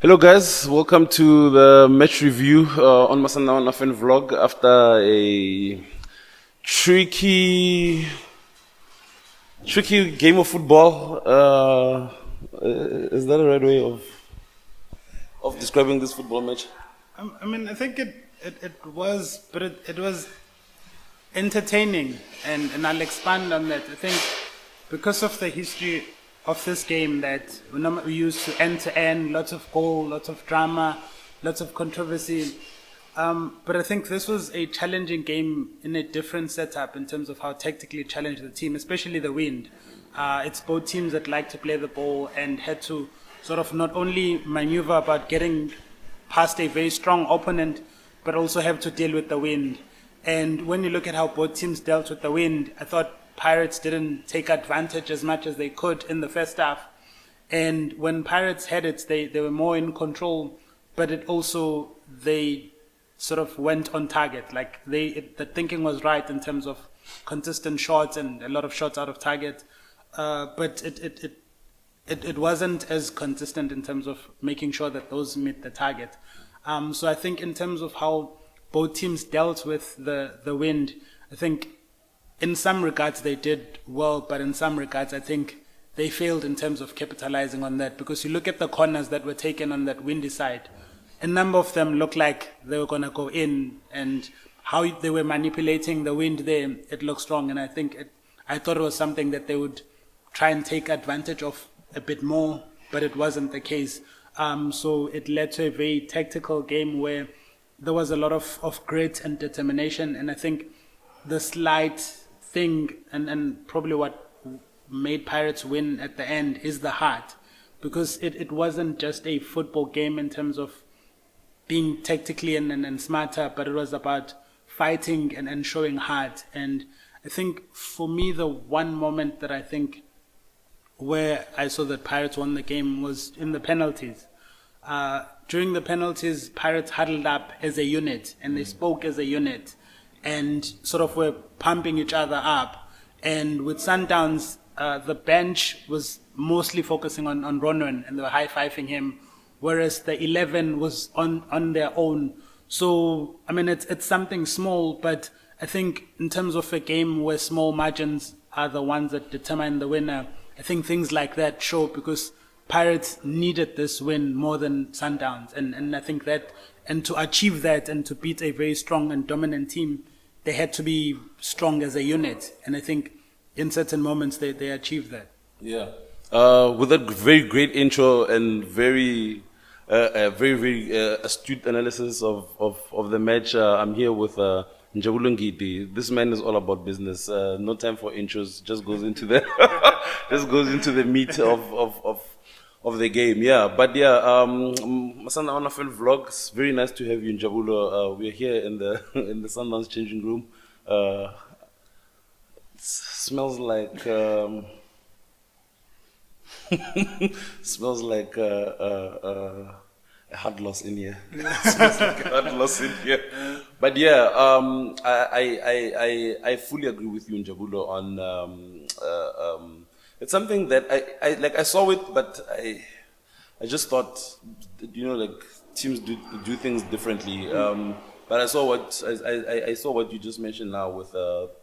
Hello guys, welcome to the match review on Masana Nafen vlog after a tricky game of football. Is that the right way of describing this football match? I think it was, but it was entertaining, and I'll expand on that. I think because of the history of this game that we used to end, lots of goal, lots of drama, lots of controversy. But I think this was a challenging game in a different setup in terms of how tactically challenged the team, especially the wind. It's both teams that like to play the ball and had to sort of not only maneuver about getting past a very strong opponent, but also have to deal with the wind. And when you look at how both teams dealt with the wind, I thought Pirates didn't take advantage as much as they could in the first half. And when Pirates had it, they were more in control, but they sort of went on target. Like the thinking was right in terms of consistent shots and a lot of shots out of target. But it wasn't as consistent in terms of making sure that those met the target. So I think in terms of how both teams dealt with the wind, I think in some regards they did well, but in some regards I think they failed in terms of capitalizing on that, because you look at the corners that were taken on that windy side, a number of them looked like they were going to go in, and how they were manipulating the wind there, it looked strong. And I thought it was something that they would try and take advantage of a bit more, but it wasn't the case. So it led to a very tactical game where there was a lot of grit and determination. And I think the slight thing and probably what made Pirates win at the end is the heart, because it wasn't just a football game in terms of being tactically and smarter, but it was about fighting and showing heart. And I think for me, the one moment that I think where I saw that Pirates won the game was in the penalties. During the penalties, Pirates huddled up as a unit and they spoke as a unit and sort of were pumping each other up. And with Sundowns, the bench was mostly focusing on Ronwen and they were high-fiving him, whereas the 11 was on their own. So, I mean, it's something small, but I think in terms of a game where small margins are the ones that determine the winner, I think things like that show, because Pirates needed this win more than Sundowns. And I think that, and to achieve that and to beat a very strong and dominant team, they had to be strong as a unit. And I think in certain moments they achieved that. Yeah. With that very great intro and very astute analysis of the match, I'm here with Njabulu Ngidi. This man is all about business. No time for intros. Just goes into the meat of the game. Yeah, but yeah, Masana Onafel vlogs. Very nice to have you in Njabulu. We're here in the Sundowns changing room. Smells like smells like a hard loss in here. Smells like a hard loss in here. But yeah, I fully agree with you, Njabulo, on it's something that I saw it, but I just thought, like teams do things differently. But I saw what you just mentioned now with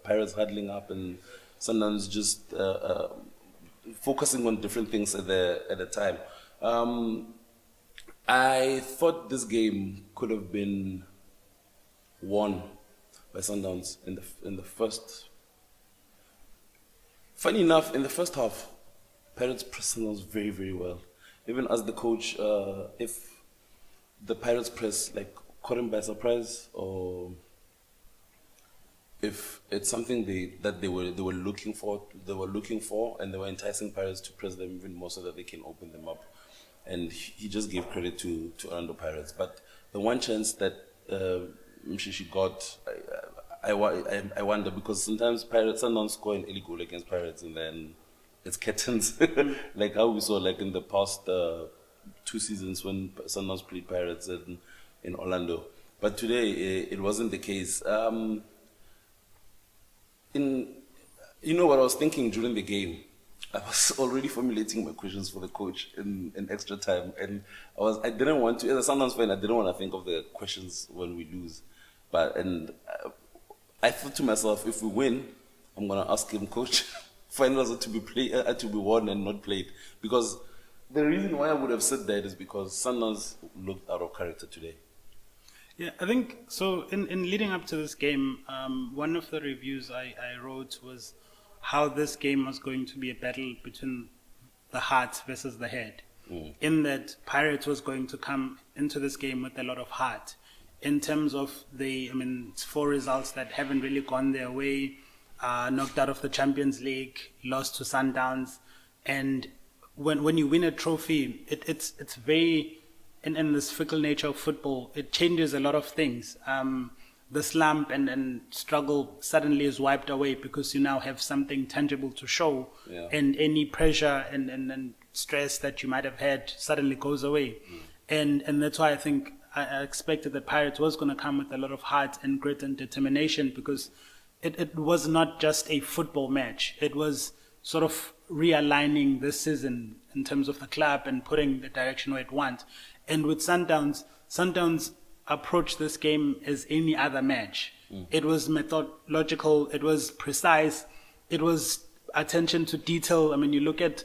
Pirates huddling up and Sundowns just focusing on different things at the time. I thought this game could have been won by Sundowns in the first. Funny enough, in the first half, Pirates pressed Sundowns very, very well. Even as the coach, if the Pirates press caught him by surprise, or if it's something that they were looking for, and they were enticing Pirates to press them even more so that they can open them up. And he just gave credit to Orlando Pirates. But the one chance that Mshishi got, I wonder, because sometimes Sundowns score an early goal against Pirates and then it's curtains, like how we saw in the past 2 seasons when Sundowns played Pirates in Orlando. But today it wasn't the case. What I was thinking during the game I was already formulating my questions for the coach in extra time, and I didn't want to, as a Sundowns fan, I didn't want to think of the questions when we lose, I thought to myself, if we win, I'm gonna ask him, coach, finals are to be won and not played, because the reason why I would have said that is because Sundowns looked out of character today. Yeah, I think so. In leading up to this game, one of the reviews I wrote was how this game was going to be a battle between the heart versus the head. In that Pirates was going to come into this game with a lot of heart. In terms of it's 4 results that haven't really gone their way, knocked out of the Champions League, lost to Sundowns, and when you win a trophy, it's very, in this fickle nature of football, it changes a lot of things. The slump and struggle suddenly is wiped away because you now have something tangible to show, and any pressure and stress that you might have had suddenly goes away. And that's why I think I expected that Pirates was going to come with a lot of heart and grit and determination, because it was not just a football match. It was sort of realigning this season in terms of the club and putting the direction where it wants. And with Sundowns approached this game as any other match. It was methodological, it was precise, it was attention to detail. I mean, you look at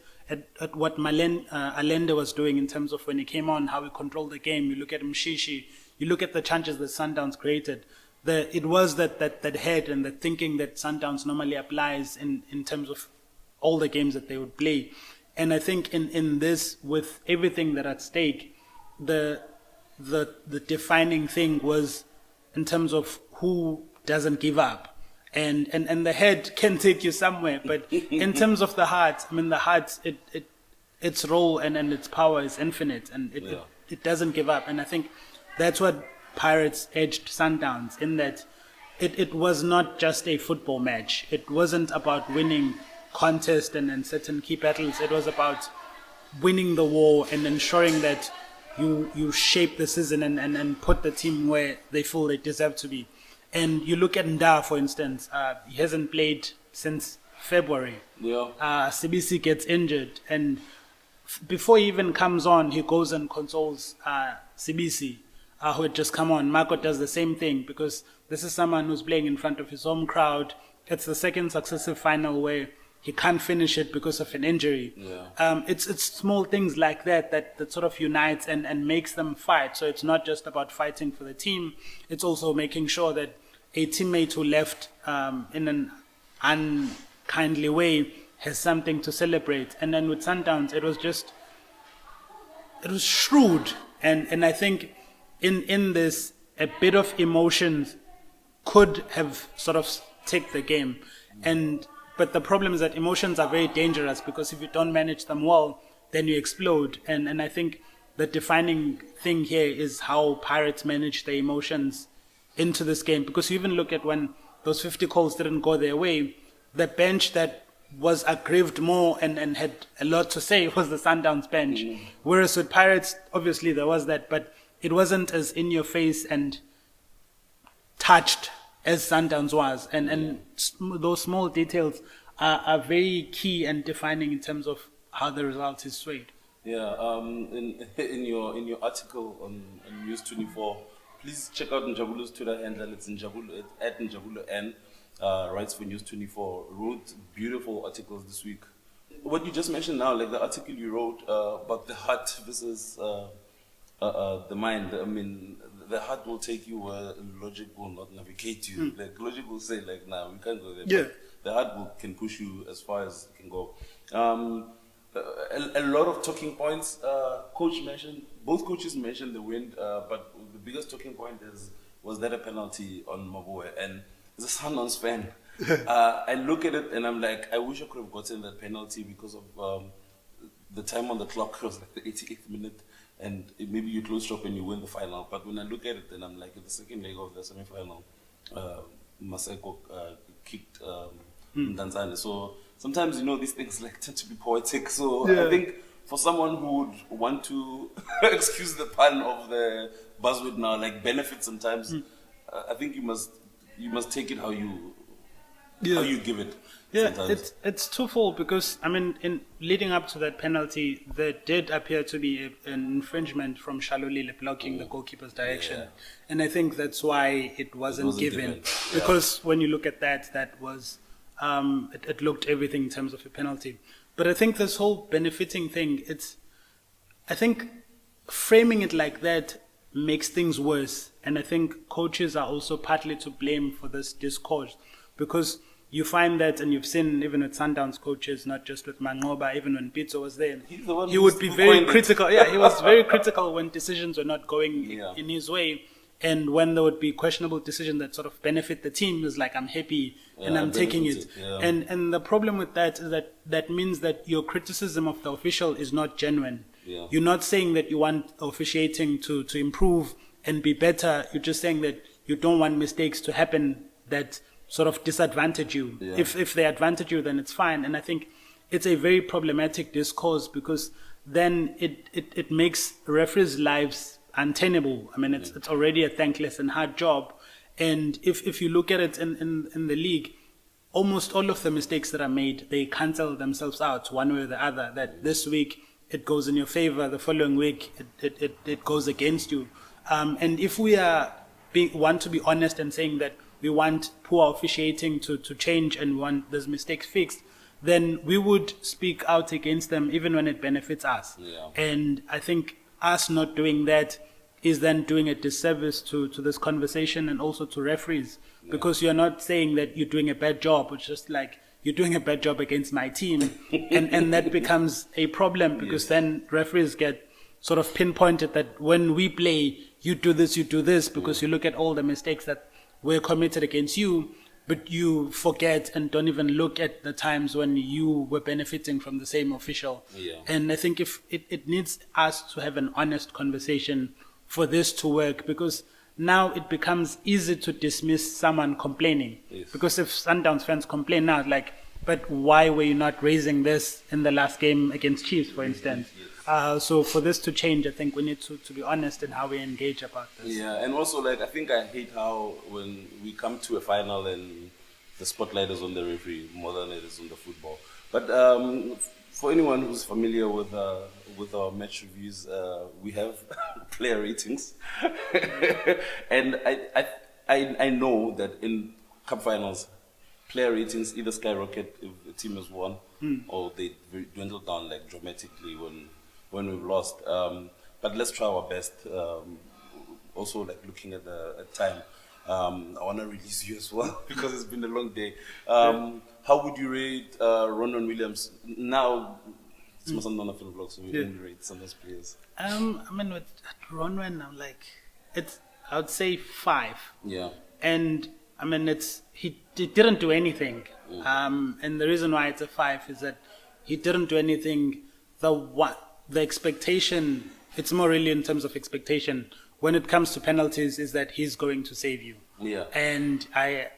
what Allende was doing in terms of when he came on, how he controlled the game. You look at Mshishi, you look at the chances that Sundowns created. It was that head and the thinking that Sundowns normally applies in terms of all the games that they would play. And I think in this, with everything that at stake, the defining thing was in terms of who doesn't give up. And the head can take you somewhere, but in terms of the heart, the heart, its role and its power is infinite, and it doesn't give up. And I think that's what Pirates edged Sundowns, in that it was not just a football match. It wasn't about winning contest and certain key battles. It was about winning the war and ensuring that you shape the season and put the team where they feel they deserve to be. And you look at Nda, for instance, he hasn't played since February. CBC gets injured, and before he even comes on, he goes and consoles CBC, who had just come on. Marco does the same thing, because this is someone who's playing in front of his home crowd. It's the second successive final where he can't finish it because of an injury. It's small things like that sort of unites and makes them fight. So it's not just about fighting for the team. It's also making sure that a teammate who left in an unkindly way has something to celebrate. And then with Sundowns, it was shrewd. And I think in this, a bit of emotions could have sort of take the game. But the problem is that emotions are very dangerous, because if you don't manage them well, then you explode. And I think the defining thing here is how Pirates manage their emotions into this game. Because you even look at when those 50 calls didn't go their way, the bench that was aggrieved more and had a lot to say was the Sundowns bench. Whereas with Pirates, obviously there was that, but it wasn't as in your face and touched as Sundowns was. And those small details are very key and defining in terms of how the result is swayed. In your article on News 24, please check out Njabulu's Twitter handle. It's Njabulu, at Njabulu N, writes for News 24. Wrote beautiful articles this week. What you just mentioned now, like the article you wrote about the heart versus the mind. The heart will take you where logic will not navigate you. Like logic will say, like, nah, we can't go there. Yeah. But the heart can push you as far as it can go. A lot of talking points. Both coaches mentioned the wind, but the biggest talking point was that a penalty on Maboe. And as a Sundowns fan, I look at it and I'm like, I wish I could have gotten that penalty because of the time on the clock. It was like the 88th minute, and maybe you close shop and you win the final. But when I look at it, then I'm like, in the second leg of the semi-final, Maseko kicked Mdantsane. So sometimes, these things like tend to be poetic. So I think for someone who would want to, excuse the pun of the buzzword now, like benefit sometimes, I think you must take it how you Yeah. how you give it. Yeah, Sometimes. it's twofold because I mean, in leading up to that penalty, there did appear to be an infringement from Shalolile blocking the goalkeeper's direction, Yeah. and I think that's why it wasn't given. Yeah. Because when you look at that, that was it looked everything in terms of a penalty. But I think this whole benefiting thing, I think framing it like that makes things worse, and I think coaches are also partly to blame for this discourse because. You find that, and you've seen even with Sundowns coaches, not just with Mangoba, even when Pizzo was there, he would be very critical. Yeah, he was very critical when decisions were not going in his way. And when there would be questionable decisions that sort of benefit the team, is like, I'm happy and I'm taking it. Yeah. And the problem with that is that means that your criticism of the official is not genuine. Yeah. You're not saying that you want officiating to improve and be better. You're just saying that you don't want mistakes to happen that sort of disadvantage you. Yeah. If they advantage you, then it's fine. And I think it's a very problematic discourse because then it makes referees' lives untenable. I mean, it's already a thankless and hard job. And if you look at it in the league, almost all of the mistakes that are made, they cancel themselves out one way or the other. That this week it goes in your favor, the following week it goes against you. And if we want to be honest and saying that we want poor officiating to change and want those mistakes fixed, then we would speak out against them even when it benefits us. Yeah. And I think us not doing that is then doing a disservice to this conversation and also to referees, because you're not saying that you're doing a bad job, it's just like you're doing a bad job against my team. and that becomes a problem because then referees get sort of pinpointed that when we play, you do this, because you look at all the mistakes that were committed against you, but you forget and don't even look at the times when you were benefiting from the same official. Yeah. And I think if it needs us to have an honest conversation for this to work, because now it becomes easy to dismiss someone complaining. Yes. Because if Sundowns fans complain now, like, but why were you not raising this in the last game against Chiefs, for instance? So for this to change, I think we need to be honest in how we engage about this. Yeah, and also, like, I think I hate how when we come to a final and the spotlight is on the referee more than it is on the football. But for anyone who's familiar with our match reviews, we have player ratings, and I know that in cup finals, player ratings either skyrocket if the team has won, or they dwindle down like dramatically when we've lost. But let's try our best. Also, like looking at the time, I want to release you as well because it's been a long day. How would you rate Ronan Williams? Now, it's my son on the film blog, so we didn't rate some of those players. I mean, with Ronan, I'm like, I would say 5. Yeah. And I mean, he didn't do anything. And the reason why it's a 5 is that he didn't do anything. The expectation, it's more really in terms of expectation, when it comes to penalties, is that he's going to save you. Yeah. And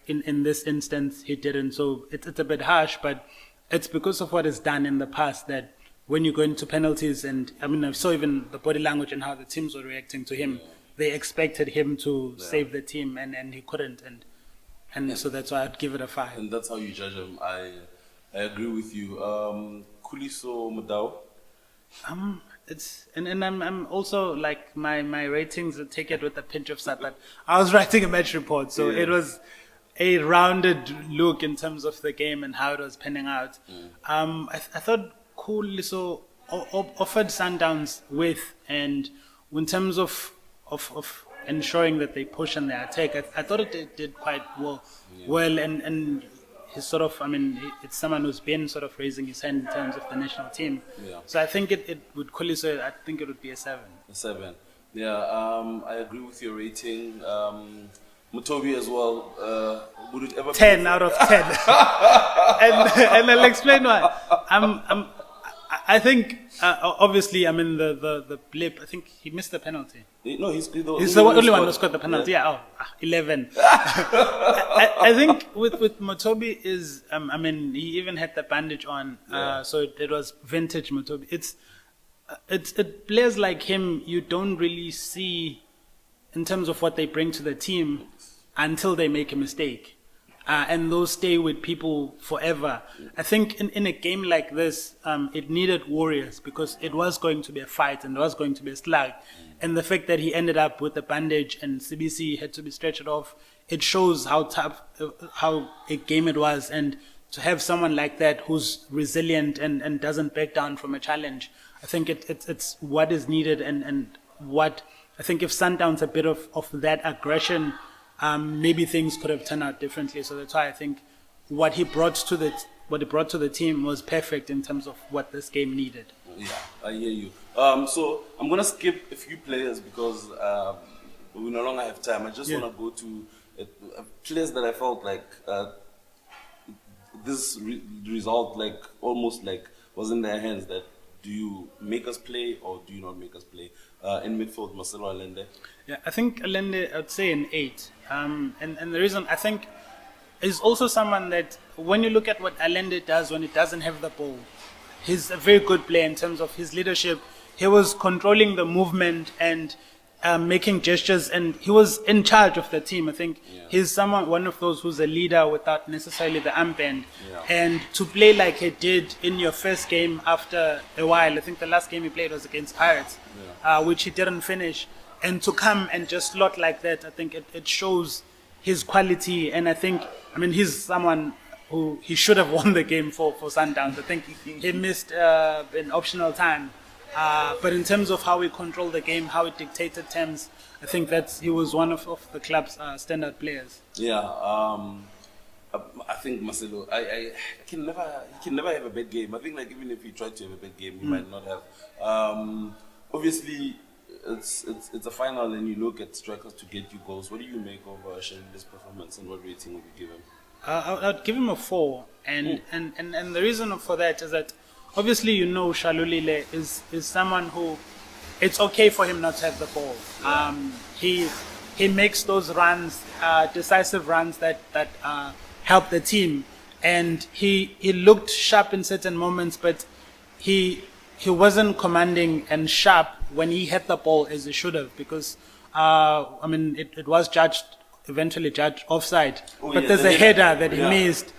in this instance, he didn't. So it's a bit harsh, but it's because of what is done in the past that when you go into penalties, and I mean, I saw even the body language and how the teams were reacting to him. They expected him to save the team, and he couldn't. And so that's why I'd give it a 5. And that's how you judge him. I agree with you. Kuliso Mudau. I'm also like my ratings, take it with a pinch of salt. But I was writing a match report, so it was a rounded look in terms of the game and how it was panning out. I thought Kuliso offered Sundowns and in terms of ensuring that they push on their attack, I thought it did quite well, and he's sort of, I mean, it's someone who's been sort of raising his hand in terms of the national team. Yeah. So I think it would Kuliso, I think it would be a 7. A 7. Yeah, I agree with your rating. Mutobi as well. Would it ever 10 be out of 10. and I'll explain why. I think obviously, I mean the blip. I think he missed the penalty. No, he's the only one who scored the penalty. Yeah, 11. I think with Mutobi is I mean, he even had the bandage on, so it was vintage Mutobi. It's players like him you don't really see in terms of what they bring to the team until they make a mistake. and those stay with people forever. I think in a game like this, it needed warriors because it was going to be a fight and it was going to be a slug. And the fact that he ended up with a bandage and CBC had to be stretched off, it shows how tough, how a game it was. And to have someone like that who's resilient and doesn't back down from a challenge, I think it's what is needed and what I think if Sundowns a bit of that aggression, maybe things could have turned out differently. So that's why I think what he brought to the team was perfect in terms of what this game needed. Yeah, I hear you. So I'm gonna skip a few players because we no longer have time. I just wanna go to players that I felt like this result like almost like was in their hands. That do you make us play or do you not make us play? In midfield, Marcelo Allende. Yeah, I think Allende, I'd say an 8. And the reason I think is also someone that when you look at what Allende does when he doesn't have the ball, he's a very good player in terms of his leadership. He was controlling the movement and making gestures, and he was in charge of the team. I think he's one of those who's a leader without necessarily the armband. Yeah. And to play like he did in your first game after a while, I think the last game he played was against Pirates, which he didn't finish. And to come and just slot like that, I think it shows his quality. And I mean, he's someone who he should have won the game for Sundowns. I think he missed an optional time. But in terms of how he controlled the game, how he dictated terms, I think he was one of the club's standout players. Yeah, I think Marcelo, he can never have a bad game. I think like even if he tried to have a bad game, he might not have. Obviously, it's a final, and you look at strikers to get you goals. What do you make of Shalulile's performance, and what rating would you give him? I'd give him a 4, and the reason for that is that obviously Shalulile is someone who it's okay for him not to have the ball. He makes those runs, decisive runs that help the team, and he looked sharp in certain moments, but he wasn't commanding and sharp when he had the ball as he should have, because I mean it was eventually judged offside. But there's a header that he missed.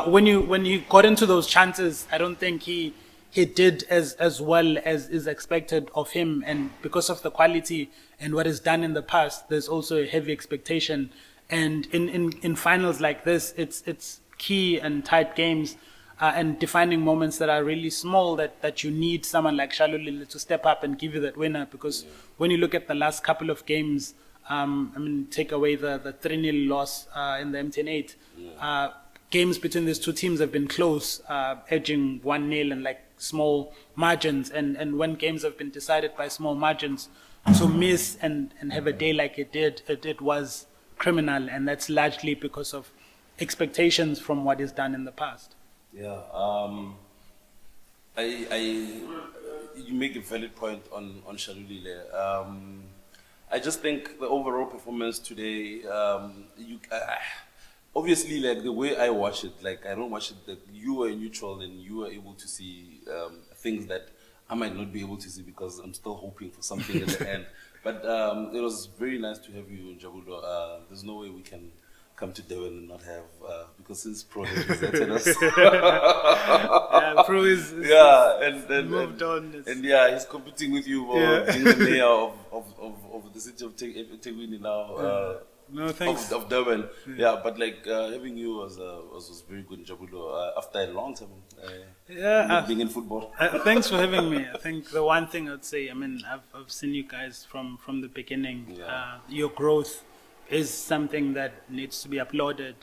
When you got into those chances, I don't think he did as well as is expected of him, and because of the quality and what is done in the past, there's also a heavy expectation. And in finals like this, it's key and tight games and defining moments that are really small that you need someone like Shalulile to step up and give you that winner. Because when you look at the last couple of games, I mean, take away the 3-0 loss in the MTN8, games between these two teams have been close, edging 1-0 and like small margins. And when games have been decided by small margins, to miss and have a day like it did, it was criminal. And that's largely because of expectations from what is done in the past. Yeah, you make a valid point on Shalulile. I just think the overall performance today, obviously, like the way I watch it, like I don't watch it that you were neutral and you were able to see things that I might not be able to see because I'm still hoping for something at the end. But it was very nice to have you in Jabulo. There's no way we can come to Durban and not have, because since Pro has deserted us. Pro is moved on. And yeah, he's competing with you for being the mayor of the city of Tegwini now. No, thanks. Of Durban. Yeah, but like having you was very good in Jabulo after a long time. Being in football. Thanks for having me. I think the one thing I'd say, I mean, I've seen you guys from the beginning. Your growth is something that needs to be applauded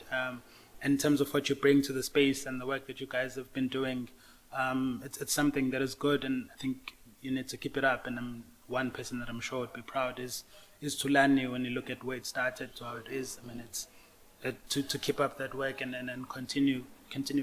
in terms of what you bring to the space and the work that you guys have been doing. It's something that is good, and I think you need to keep it up. And one person that I'm sure would be proud is Tulani. When you look at where it started to how it is, I mean, it's to keep up that work and continue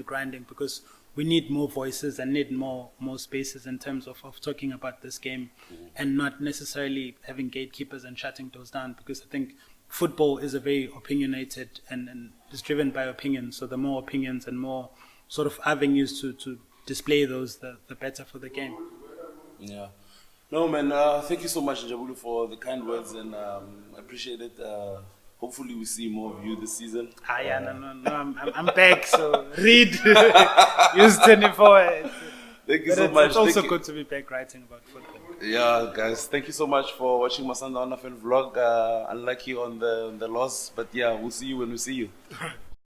grinding, because we need more voices and need more spaces in terms of talking about this game, and not necessarily having gatekeepers and shutting doors down, because I think football is a very opinionated and is driven by opinion. So the more opinions and more sort of avenues to display those, the better for the game. Yeah. No, man, thank you so much, Njabulu, for the kind words, and I appreciate it. hopefully we see more of you this season. Yeah, no, I'm back. So read, use 24. Thank you But so much. It's also Thank you. good to be back writing about football. Yeah, guys, thank you so much for watching my Sundowns vlog. Unlucky on the loss, but yeah, we'll see you when we see you.